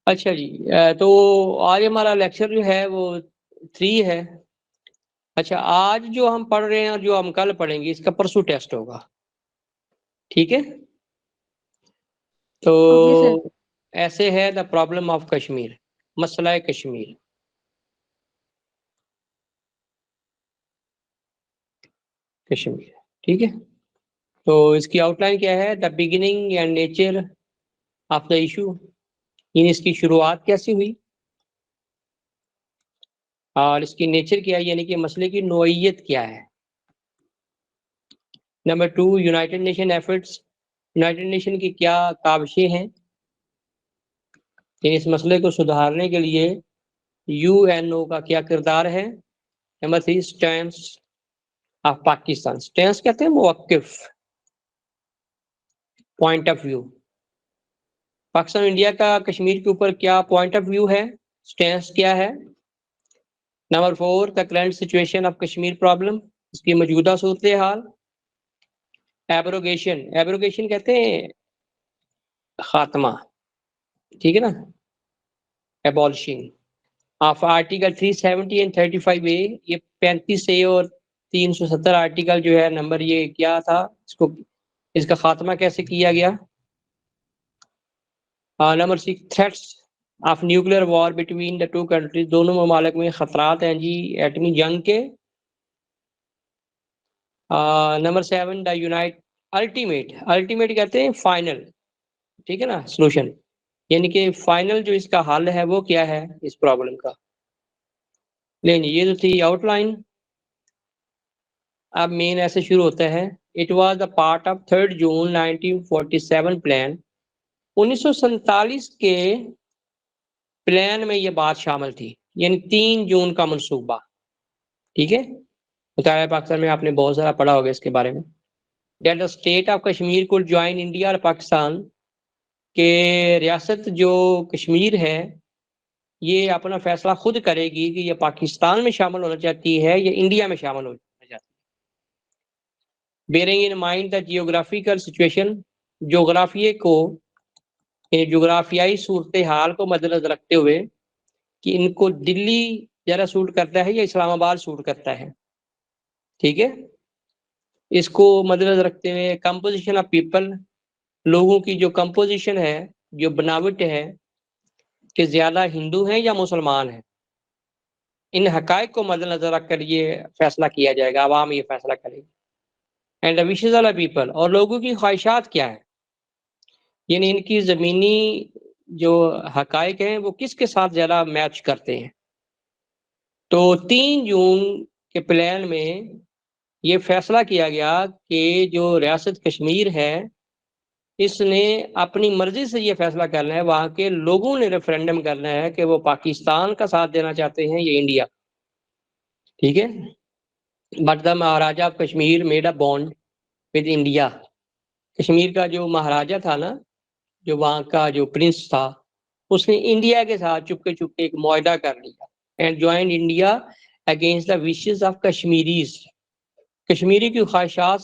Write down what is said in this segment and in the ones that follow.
اچھا جی، تو آج ہمارا لیکچر جو ہے وہ 3 ہے. اچھا، آج جو ہم پڑھ رہے ہیں اور جو ہم کل پڑھیں گے اس کا پرسوں ٹیسٹ ہوگا. ٹھیک ہے، تو اوکے سر. ایسے ہے دا پرابلم آف کشمیر، مسئلہ کشمیر. کشمیر ٹھیک ہے، تو اس کی آؤٹ لائن کیا ہے؟ The beginning and nature of the issue, یعنی اس کی شروعات کیسی ہوئی اور اس کی نیچر کیا ہے، یعنی کہ مسئلے کی نوعیت کیا ہے. Number 2، United nation efforts, United nation کی کیا کاوشیں ہیں، یعنی اس مسئلے کو سدھارنے کے لیے یو این او کا کیا کردار ہے. Number 3، stance of Pakistan. Stance کہتے ہیں موقف، point of view. Pakistan India کا کشمیر کے اوپر کیا پوائنٹ آف ویو ہے، اسٹینس کیا ہے. Number 4، the current situation of Kashmir problem, اس کی موجودہ صورتحال. ایبروگیشن، ایبروگیشن کہتے ہیں خاتمہ، ٹھیک ہے نا، ایبولشنگ آف آرٹیکل 370 اینڈ 35A. یہ 35A اور 370 آرٹیکل جو ہے نمبر، یہ کیا تھا، اس کا خاتمہ کیسے کیا گیا. Number 6، threats of nuclear war between the 2 countries, دونوں ممالک میں خطرات ہیں جی ایٹمی جنگ کے. Number 7، the unite ultimate, ultimate کہتے ہیں فائنل، ٹھیک ہے نا، سولوشن، یعنی کہ فائنل جو اس کا حل ہے وہ کیا ہے اس پرابلم کا. نہیں یہ تو تھی آؤٹ لائن. اب مین ایسے شروع ہوتا ہے. It was the part of 3 June 1947 plan, 1947 کے پلان میں یہ بات شامل تھی، یعنی 3 جون کا منصوبہ. ٹھیک ہے، مطالعہ پاکستان میں آپ نے بہت سارا پڑھا ہوگا اس کے بارے میں. That the state of Kashmir کو جوائن انڈیا اور پاکستان، کہ ریاست جو کشمیر ہے یہ اپنا فیصلہ خود کرے گی کہ یہ پاکستان میں شامل ہونا چاہتی ہے یا انڈیا میں شامل ہونا چاہتی ہے. Bearing in mind the geographical situation, جغرافیے کو، جغرافیائی صورتحال کو مد نظر رکھتے ہوئے کہ ان کو دلی زیادہ سوٹ کرتا ہے یا اسلام آباد سوٹ کرتا ہے. ٹھیک ہے، اس کو مد نظر رکھتے ہوئے کمپوزیشن آف پیپل، لوگوں کی جو کمپوزیشن ہے، جو بناوٹ ہے، کہ زیادہ ہندو ہیں یا مسلمان ہیں، ان حقائق کو مد نظر رکھ کر یہ فیصلہ کیا جائے گا، عوام یہ فیصلہ کرے گی. اینڈ وشز آف پیپل، اور لوگوں کی خواہشات کیا ہیں، یعنی ان کی زمینی جو حقائق ہیں وہ کس کے ساتھ زیادہ میچ کرتے ہیں. تو 3 جون کے پلان میں یہ فیصلہ کیا گیا کہ جو ریاست کشمیر ہے اس نے اپنی مرضی سے یہ فیصلہ کرنا ہے، وہاں کے لوگوں نے ریفرینڈم کرنا ہے کہ وہ پاکستان کا ساتھ دینا چاہتے ہیں یا انڈیا. ٹھیک ہے، but the Maharaja of Kashmir made a bond with India. Kashmir کا جو مہاراجہ تھا نا، جو وہاں کا جو پرنس تھا، اس نے انڈیا کے ساتھ چپکے چپکے ایک معاہدہ کر لیا. And joined India against the wishes of Kashmiris, Kashmiri کی خواہشات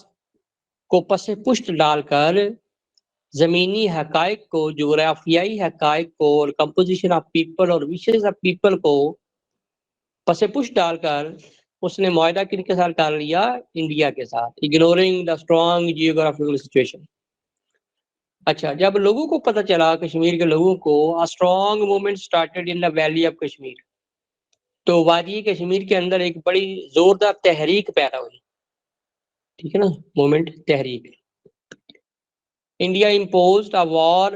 کو پس پشت ڈال کر زمینی حقائق کو، جغرافیائی حقائق کو، اور کمپوزیشن آف پیپل اور وشز آف پیپل کو پس پشت ڈال کر اس نے معاہدہ کن کے ساتھ ڈال لیا؟ انڈیا کے ساتھ، ignoring the strong geographical situation. اچھا، جب لوگوں کو پتہ چلا، کشمیر کے لوگوں کو، strong movement started in the valley of Kashmir, تو وادی کشمیر کے اندر ایک بڑی زوردار تحریک پیدا ہوئی. ٹھیک ہے نا، موومنٹ، تحریک. انڈیا امپوزڈ اے وار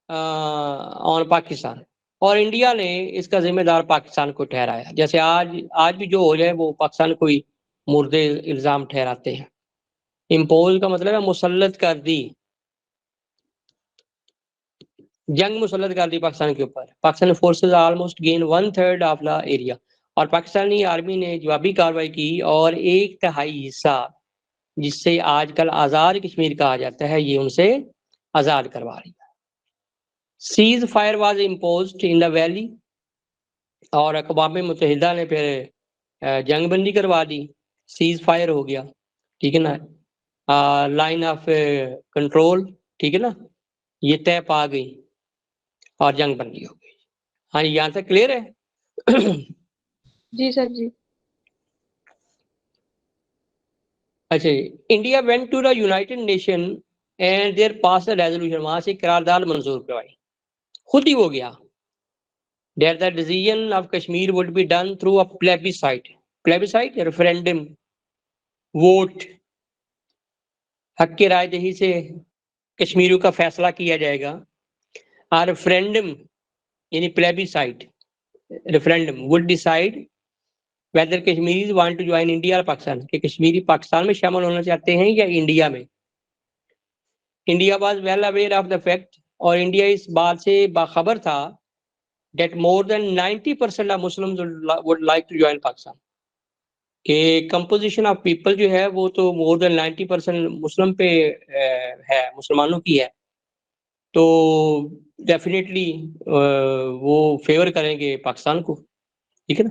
آن پاکستان، اور انڈیا نے اس کا ذمہ دار پاکستان کو ٹھہرایا. جیسے آج بھی جو ہو جائے وہ پاکستان کو ہی مرد الزام ٹھہراتے ہیں. امپوز کا مطلب ہے مسلط کر دی، جنگ مسلط کر دی پاکستان کے اوپر. Pakistani forces almost gain 1/3 of the area, اور پاکستانی آرمی نے جوابی کارروائی کی اور 1/3 حصہ، جس سے آج کل آزاد کشمیر کہا جاتا ہے، یہ ان سے آزاد کروا رہی ہے. Cease fire was imposed in the valley, اور اقوام متحدہ نے پھر جنگ بندی کروا دی، سیز فائر ہو گیا. ٹھیک ہے نا، لائن آف کنٹرول، ٹھیک ہے نا، یہ طے پا گئی. اور جنگ بندی ہو گئی. ہاں جی یہاں تک کلیئر ہے؟ جی سر جی. اچھا جی. India went to the United Nation and there pass resolution, وہاں سے قرارداد منظور کروائی، خود ہی ہو گیا. that the decision of Kashmir would be done through a plebiscite. Plebiscite referendum, vote, حق کی رائے دہی سے کشمیریوں کا فیصلہ کیا جائے گا. اور ریفرینڈم یعنی plebiscite referendum would decide whether Kashmiris want to join India or Pakistan، کہ کشمیری پاکستان میں شامل ہونا چاہتے ہیں یا انڈیا میں. India was well aware of the fact, اور انڈیا اس بات سے باخبر تھا that more than 90% of Muslims would like to join Pakistan، کہ کمپوزیشن آف پیپل جو ہے وہ تو مور دین 90% مسلم پہ ہے، مسلمانوں کی ہے، تو ڈیفینیٹلی وہ فیور کریں گے پاکستان کو. ٹھیک ہے نا.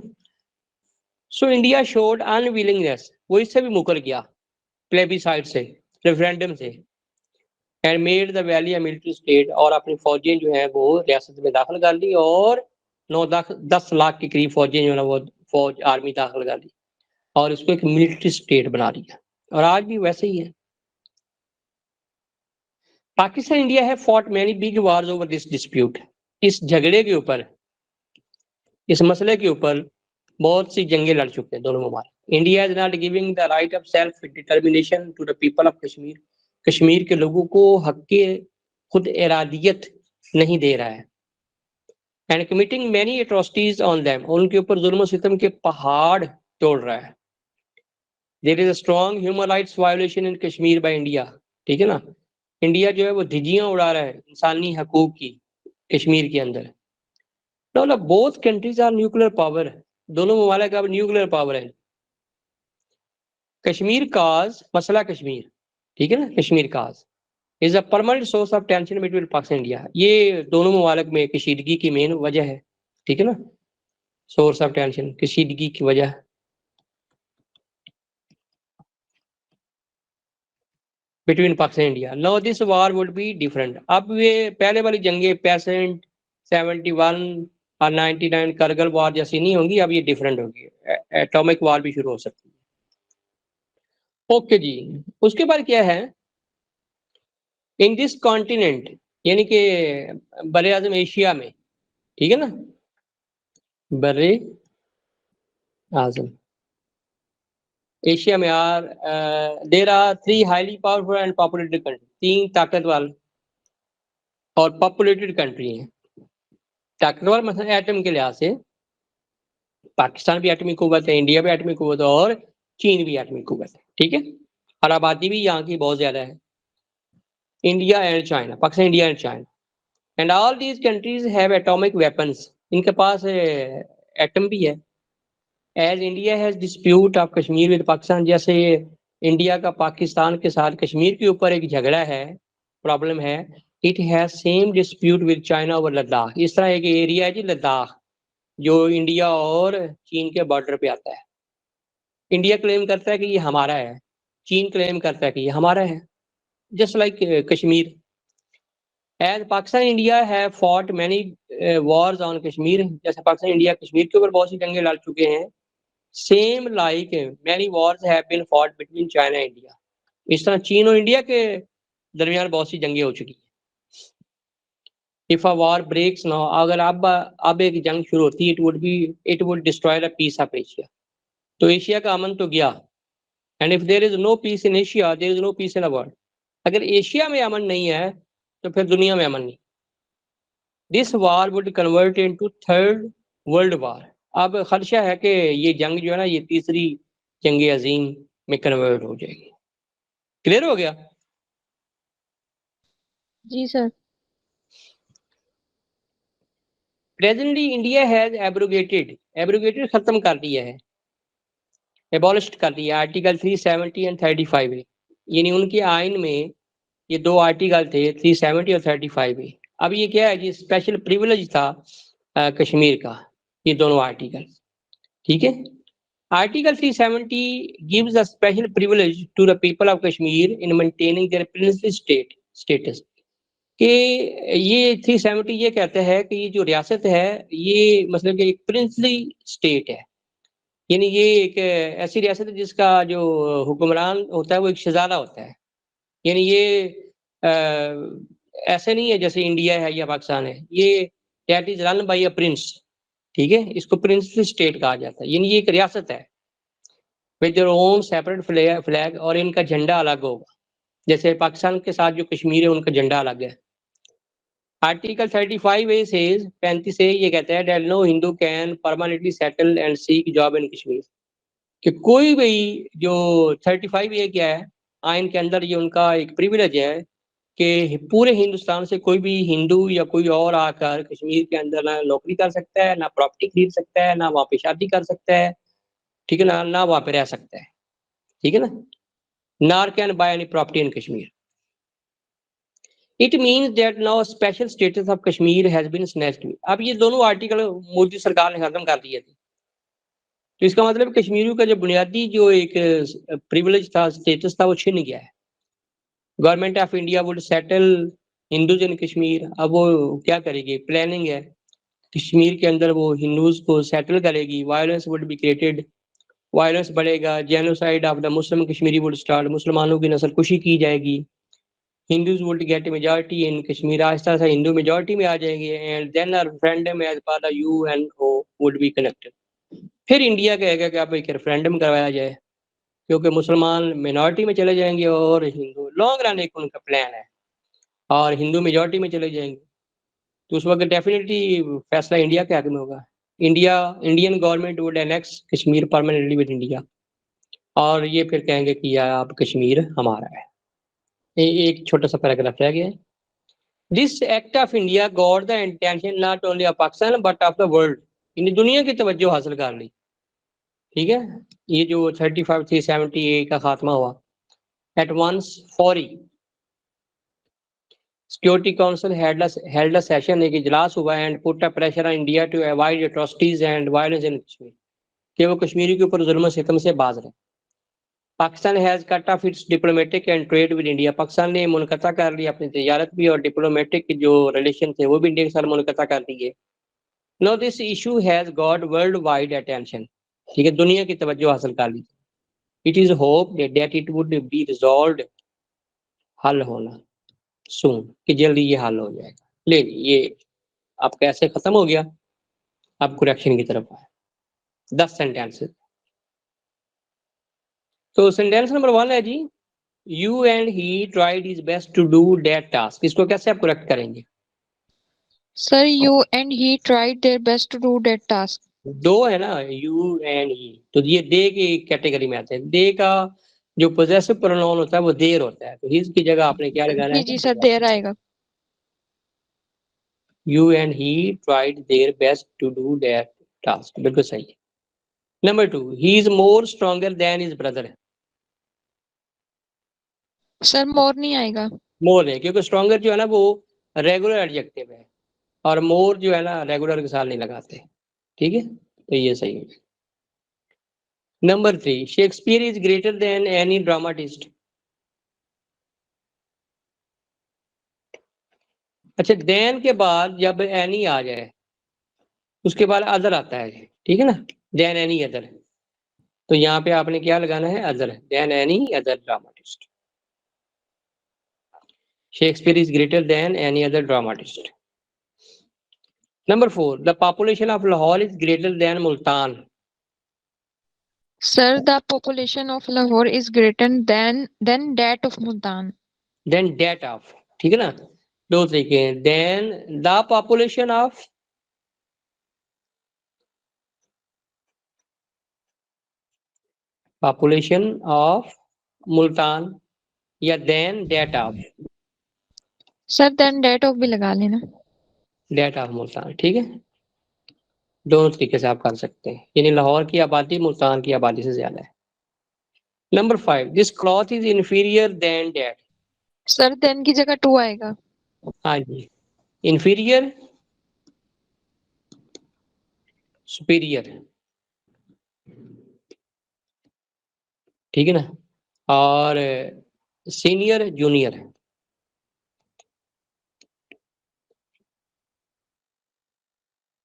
سو انڈیا شوڈ ان ویلنگنیس، وہ اس سے بھی مکر گیا پلیبیسائٹ سے، ریفرینڈم سے، and made the valley a military state, اور اپنی فوجیں جو ہیں وہ ریاست میں داخل کر لی، اور 10 لاکھ کے قریب فوجیں جو ہے وہ فوج آرمی داخل کر لی، اور اس کو ایک ملٹری اسٹیٹ بنا دیا. اور آج بھی ویسے ہی ہے. Pakistan India have fought many big wars over this dispute, اس جھگڑے کے اوپر، اس مسئلے کے اوپر بہت سی جنگیں لڑ چکے ہیں دونوں ممالک. India is not giving the right of self determination to the people of Kashmir, Kashmir کے لوگوں کو حق کے خود ارادیت نہیں دے رہا ہے. And committing many atrocities on them, ان کے اوپر ظلم و ستم کے پہاڑ توڑ رہا ہے. There is a strong human rights violation in Kashmir by India. ٹھیک ہے نا. انڈیا جو ہے وہ دھجیاں اڑا رہا ہے انسانی حقوق کی کشمیر کے اندر. Both countries are nuclear power, دونوں ممالک اب نیوکلیر پاور ہے. کشمیر کاز، مسئلہ کشمیر، ٹھیک ہے نا، Kashmir cause is a permanent source of tension between Pakistan India, یہ دونوں ممالک میں کشیدگی کی مین وجہ ہے. ٹھیک ہے نا، سورس آف ٹینشن، کشیدگی کی وجہ. Between Pakistan India. Now this war would be different. اب یہ پہلے والی جنگیں 65، 71 اور 99 کرگل وار جیسی نہیں ہوں گی، اب یہ ڈفرنٹ ہوگی، ایٹامک وار بھی شروع ہو سکتی ہے. اوکے جی. اس کے بعد کیا ہے، ان دس کانٹیننٹ یعنی کہ بر اعظم ایشیا میں، ٹھیک ہے نا، بر اعظم ایشیا میں there are 3 highly powerful and populated country, 3 طاقتور اور پاپولیٹڈ کنٹری ہیں. طاقتور مثلا ایٹم کے لحاظ سے پاکستان بھی ایٹمی قوت ہے، انڈیا بھی ایٹمی قوت ہے، اور چین بھی ایٹمی قوت ہے. ٹھیک ہے. اور آبادی بھی یہاں کی بہت زیادہ ہے. India and China, Pakistan India and China, and all these countries have atomic weapons, ان کے پاس ایٹم بھی ہے. As India has dispute of Kashmir with Pakistan, جیسے انڈیا کا پاکستان کے ساتھ کشمیر کے اوپر ایک جھگڑا ہے، پرابلم ہے. It has same dispute with China اور لداخ. اس طرح ایک ایریا ہے جی لداخ، جو انڈیا اور چین کے بارڈر پہ آتا ہے. انڈیا کلیم کرتا ہے کہ یہ ہمارا ہے، چین کلیم کرتا ہے کہ یہ ہمارا ہے، just like Kashmir. As Pakistan India have fought many wars on Kashmir, جیسے پاکستان انڈیا کشمیر کے اوپر بہت سی جنگیں لڑ چکے ہیں. Same like many wars have been fought between China and India, اس طرح چین اور انڈیا کے درمیان بہت سی جنگیں ہو چکی ہیں. If a war breaks now، اگر اب ایک جنگ شروع ہوتی ہے، it would destroy the peace of Asia. تو ایشیا کا امن تو گیا. And if there is no peace in Asia, there is no peace in the world. اگر ایشیا میں امن نہیں ہے تو پھر دنیا میں امن نہیں. This war would convert into third world war. اب خدشہ ہے کہ یہ جنگ جو ہے نا، یہ تیسری جنگ عظیم میں کنورٹ ہو جائے گی. کلیئر ہو گیا؟ جی سر. پریزنٹلی انڈیا ہیز ایبروگیٹڈ ختم کر دیا ہے، ایبولشڈ کر دیا آرٹیکل 370 اینڈ 35A. یعنی ان کے آئین میں یہ 2 آرٹیکل تھے، 370 اور 35A. اب یہ کیا ہے جی، اسپیشل پریویلیج تھا کشمیر کا، یہ دونوں آرٹیکل. ٹھیک ہے. Article 370 gives a special privilege to the people of Kashmir in maintaining their princely status. کہ یہ 370 یہ کہتا ہے کہ یہ جو ریاست ہے یہ مطلب کہ ایک پرنسلی اسٹیٹ ہے، یعنی یہ ایک ایسی ریاست ہے جس کا جو حکمران ہوتا ہے وہ ایک شہزادہ ہوتا ہے، یعنی یہ ایسے نہیں ہے جیسے انڈیا ہے یا پاکستان ہے، یہ that is run by a prince, ٹھیک ہے، اس کو پرنسلی اسٹیٹ کہا جاتا ہے، یعنی یہ ایک ریاست ہے with their own separate flag اور ان کا جھنڈا الگ ہوگا، جیسے پاکستان کے ساتھ جو کشمیر ہے ان کا جھنڈا الگ ہے۔ آرٹیکل 35A says 35A یہ کہتا ہے that no Hindu can permanently settle and seek job in Kashmir، کہ کوئی بھی جو 35A کیا ہے آئین کے اندر یہ ان کا ایک پریویلیج ہے کہ پورے ہندوستان سے کوئی بھی ہندو یا کوئی اور آ کر کشمیر کے اندر نہ نوکری کر سکتا ہے، نہ پراپرٹی خرید سکتا ہے، نہ وہاں پہ شادی کر سکتا ہے، ٹھیک ہے نا، نہ وہاں پہ رہ سکتا ہے، ٹھیک ہے نا، nor can buy any property in Kashmir. It means that now special status of Kashmir has been snatched. اب یہ دونوں آرٹیکل مودی سرکار نے ختم کر دیے تھے، تو اس کا مطلب کشمیریوں کا جو بنیادی جو ایک پریولیج تھا، اسٹیٹس تھا، وہ چھن گیا ہے۔ Government of India would settle Hindus in Kashmir, اب وہ کیا کرے گی، پلاننگ ہے کشمیر کے اندر وہ ہندوز کو سیٹل کرے گی، violence would be created, violence بڑھے گا، genocide of the Muslim Kashmiri would start, مسلمانوں کی نسل کشی کی جائے گی، Hindus would get majority in Kashmir, آہستہ آہستہ ہندو میجورٹی میں آ جائیں گے، and then referendum as per the UNO would be conducted, پھر انڈیا کہے گا کہ اب ایک ریفرینڈم کروایا جائے، کیونکہ مسلمان مینورٹی میں چلے جائیں گے اور ہندو لانگ رن ایک ان کا پلان ہے، اور ہندو میجورٹی میں چلے جائیں گے، تو اس وقت ڈیفینیٹلی فیصلہ انڈیا کے حق میں ہوگا، Indian government would annex Kashmir permanently with India, اور یہ پھر کہیں گے کہ یہ اب کشمیر ہمارا ہے۔ ایک چھوٹا سا پیراگراف رہ گیا ہے۔ This act of India got the intention not only of Pakistan but of the world, یعنی دنیا کی توجہ حاصل کر لی، ٹھیک ہے، یہ جو 35 کا خاتمہ ہوا ایٹ ونس فوری، security council held a session، ایک اجلاس ہوا and put a pressure on India to avoid atrocities and violence in Kashmir، کہ وہ کشمیری کے اوپر ظلم و ستم سے باز رہے۔ Pakistan has cut off its diplomatic and trade with India, Pakistan نے منقطع کر لی اپنی تجارت بھی اور ڈپلومیٹک جو ریلیشن تھے وہ بھی انڈیا کے ساتھ منقطع کر دیے۔ Now this issue has got worldwide attention, ٹھیک ہے، دنیا کی توجہ حاصل کر لی۔ It is hope that it would be resolved, حل ہونا سون، کہ جلدی یہ حل ہو جائے گا۔ لے یہ آپ کیسے ختم ہو گیا، اب کریکشن کی طرف آئے 10 سینٹینس۔ تو سینٹینس نمبر 1 ہے جی، you and he tried his best to do that task, اس کو کیسے آپ کریکٹ کریں گے؟ Sir, you and he tried their best to do that task. دو ہے نا، یو اینڈ ہی، تو یہ دے کی کیٹیگری میں آتے ہیں، دے کا جو پوزیسو پروناؤن ہوتا ہے وہ دیر ہوتا ہے، تو ہز کی جگہ آپ نے کیا لگانا جی ہے؟ جی سر، دیر آئے گا۔ You and he tried their best to do that task, بالکل صحیح ہے۔ Number 2، he is more stronger than his brother, sir more نہیں آئے گا۔ مور ہے، کیونکہ اسٹرانگر جو ہے نا وہ ریگولر ایڈجیکٹو ہے، اور مور جو ہے نا ریگولر کے ساتھ نہیں لگاتے، ٹھیک ہے، تو یہ صحیح ہے۔ Number 3، Shakespeare is greater than any dramatist, اچھا دین کے بعد جب اینی آ جائے اس کے بعد ادر آتا ہے، ٹھیک ہے نا، دین اینی ادر، تو یہاں پہ آپ نے کیا لگانا ہے؟ Other, than any other dramatist. Shakespeare is greater than any other dramatist. Number 4، the population of Lahore is greater than Multan, Sir, the population of Lahore is greater than that of Multan. Than that of, ٹھیک ہے نا، دو طریقے ہیں، than the population of, population of Multan, یا than that of, Sir, then that of بھی لگا لینا۔ ڈیٹ آف ملتان، ٹھیک ہے، دونوں طریقے سے آپ کر سکتے ہیں، یعنی لاہور کی آبادی ملتان کی آبادی سے زیادہ ہے۔ Number 5، this cloth is inferior than that, sir than کی جگہ 2 آئے گا۔ ہاں جی، انفیریئر سپیریئر، ٹھیک ہے نا، اور سینئر جونیئر،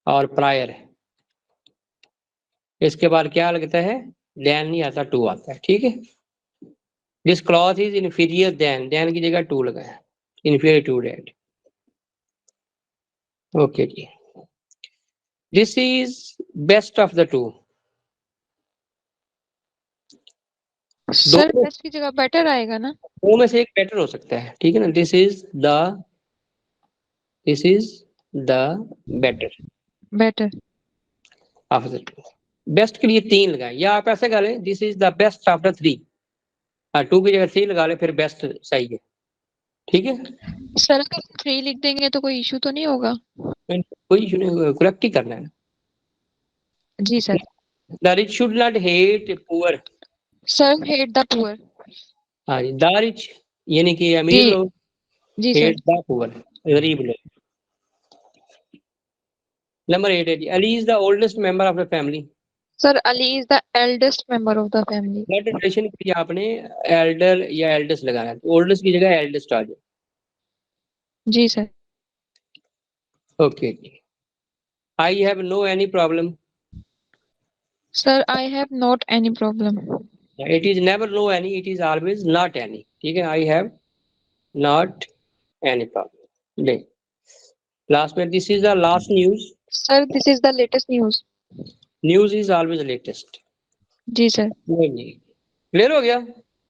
اور prior ہے. اس کے بعد کیا لگتا ہے؟ دین نہیں آتا, ٹو آتا ہے. ٹھیک ہے. دس کلوتھ از انفیریئر دین, دین کی جگہ ٹو لگا ہے, انفیریئر ٹو دیٹ. اوکے جی. This is best of the two. Sir best کی جگہ بیٹر آئے گا نا؟ دو میں سے ایک بیٹر ہو سکتا ہے. ٹھیک ہے نا. This is the better better. Of the two. Best کے لیے 3 لگائیں, یا آپ ایسے کر لیں دس از دا بیسٹ آف دا 3. 2 کی جگہ 3 لگا لیں, پھر بیسٹ صحیح ہے. ٹھیک ہے. سر اگر 3 لکھ دیں گے تو کوئی ایشو تو نہیں ہوگا؟ کوئی ایشو نہیں, کریکٹ ہی کرنا ہے. جی sir. The rich should not hate poor. Sir heat دا پور. ہاں جی. دا رچ یعنی کہ امیر جی لوگ, جی سر. ہیٹ دا پور غریب لوگ. نمبر 8 ہے جی. Ali is the oldest member of the family. Sir Ali is the eldest member of the family. Blood relation کے لیے آپ نے ایلڈر یا ایلڈسٹ لگانا ہے, اولڈسٹ کی جگہ ایلڈسٹ آ جائے. جی سر. اوکے جی. I have no any problem. Sir I have not any problem. It is never no any, it is always not any. ٹھیک ہے. I have not any problem. نہیں. لاسٹ میں this is the last news. Sir this is the latest news. News is always latest. جی sir. نہیں, clear ہو گیا.